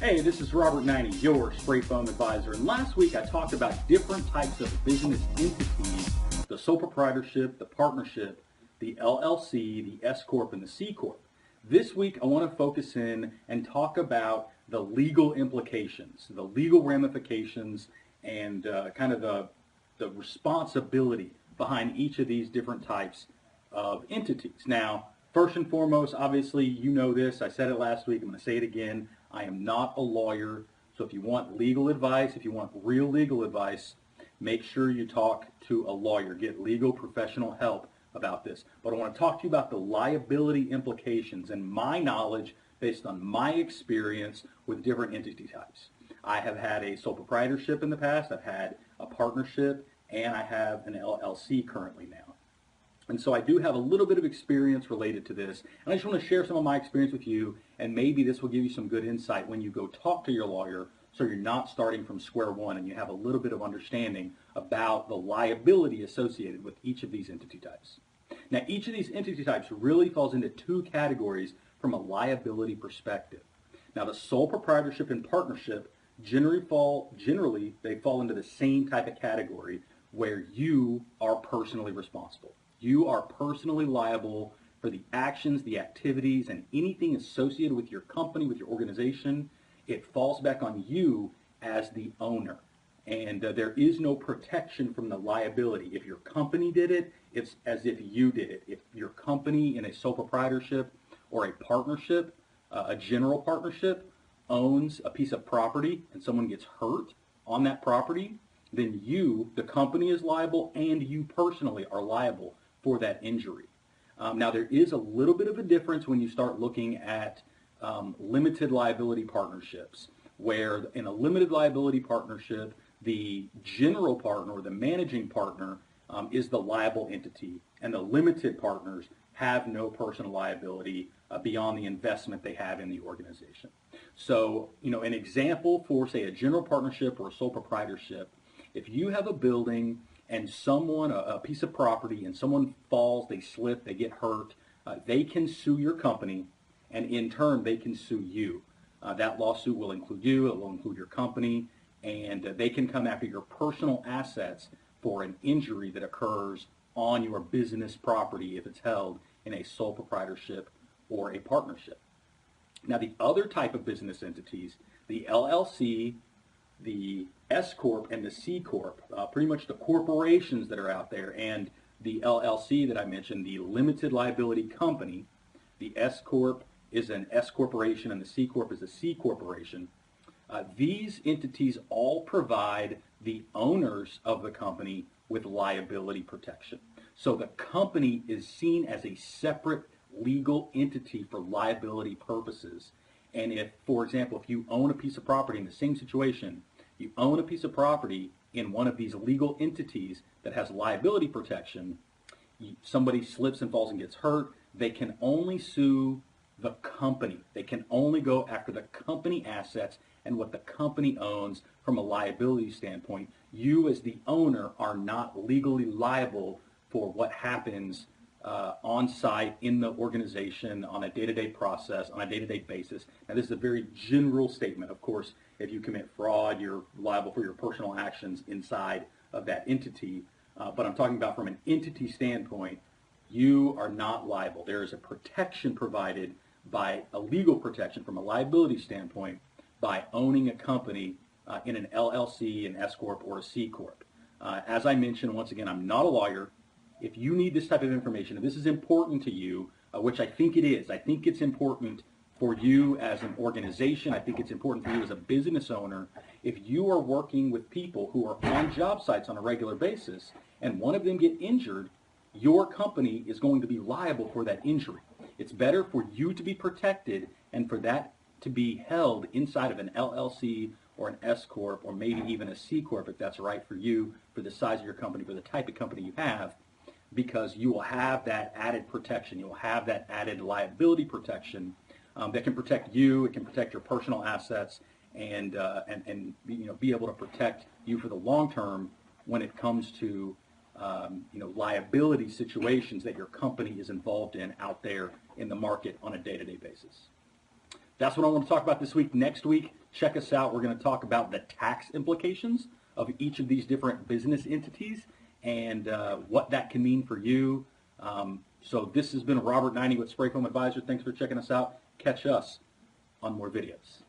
Hey, this is Robert Naini, your spray foam advisor. And last week I talked about different types of business entities, the sole proprietorship, the partnership, the LLC, the S-corp, and the C-corp. This week I want to focus in and talk about the legal implications, the legal ramifications, and kind of the responsibility behind each of these different types of entities. Now, first and foremost, obviously, you know this. I said it last week. I'm going to say it again. I am not a lawyer. So if you want legal advice, if you want real legal advice, make sure you talk to a lawyer. Get legal professional help about this. But I want to talk to you about the liability implications and my knowledge based on my experience with different entity types. I have had a sole proprietorship in the past. I've had a partnership, and I have an LLC currently now. And so I do have a little bit of experience related to this, and I just want to share some of my experience with you, and maybe this will give you some good insight when you go talk to your lawyer, so you're not starting from square one and you have a little bit of understanding about the liability associated with each of these entity types. Now, each of these entity types really falls into two categories from a liability perspective. Now, the sole proprietorship and partnership generally they fall into the same type of category where you are personally responsible. You are personally liable for the actions, the activities, and anything associated with your company, with your organization. It falls back on you as the owner. And there is no protection from the liability. If your company did it, it's as if you did it. If your company in a sole proprietorship or a partnership, a general partnership, owns a piece of property and someone gets hurt on that property, then you, the company, is liable, and you personally are liable for that injury. Now, there is a little bit of a difference when you start looking at limited liability partnerships, where in a limited liability partnership, the general partner or the managing partner is the liable entity, and the limited partners have no personal liability beyond the investment they have in the organization. So, an example for, say, a general partnership or a sole proprietorship, if you have a building and someone, a piece of property, and someone falls, they slip, they get hurt, they can sue your company, and in turn, they can sue you. That lawsuit will include you, it will include your company, and they can come after your personal assets for an injury that occurs on your business property if it's held in a sole proprietorship or a partnership. Now, the other type of business entities, the LLC, the S-corp, and the C-corp, pretty much the corporations that are out there, and the LLC that I mentioned, the limited liability company. The S-corp is an S-corporation and the C-corp is a C-corporation. These entities all provide the owners of the company with liability protection. So the company is seen as a separate legal entity for liability purposes. And if, for example, if you own a piece of property in the same situation, you own a piece of property in one of these legal entities that has liability protection, somebody slips and falls and gets hurt, they can only sue the company. They can only go after the company assets and what the company owns from a liability standpoint. You as the owner are not legally liable for what happens on site in the organization on a day-to-day process, on a day-to-day basis. Now, this is a very general statement. Of course, if you commit fraud, you're liable for your personal actions inside of that entity. But I'm talking about from an entity standpoint, you are not liable. There is a protection provided by a legal protection from a liability standpoint by owning a company in an LLC, an S-corp, or a C-corp. As I mentioned, once again, I'm not a lawyer. If you need this type of information, if this is important to you, which I think it is, I think it's important for you as an organization, I think it's important for you as a business owner. If you are working with people who are on job sites on a regular basis and one of them get injured, your company is going to be liable for that injury. It's better for you to be protected and for that to be held inside of an LLC or an S-corp or maybe even a C-corp if that's right for you, for the size of your company, for the type of company you have, because you will have that added protection. You will have that added liability protection that can protect you. It can protect your personal assets and be able to protect you for the long term when it comes to liability situations that your company is involved in out there in the market on a day-to-day basis. That's what I want to talk about this week. Next week, check us out. We're going to talk about the tax implications of each of these different business entities and what that can mean for you. So this has been Robert Naini with Spray Foam Advisor. Thanks for checking us out. Catch us on more videos.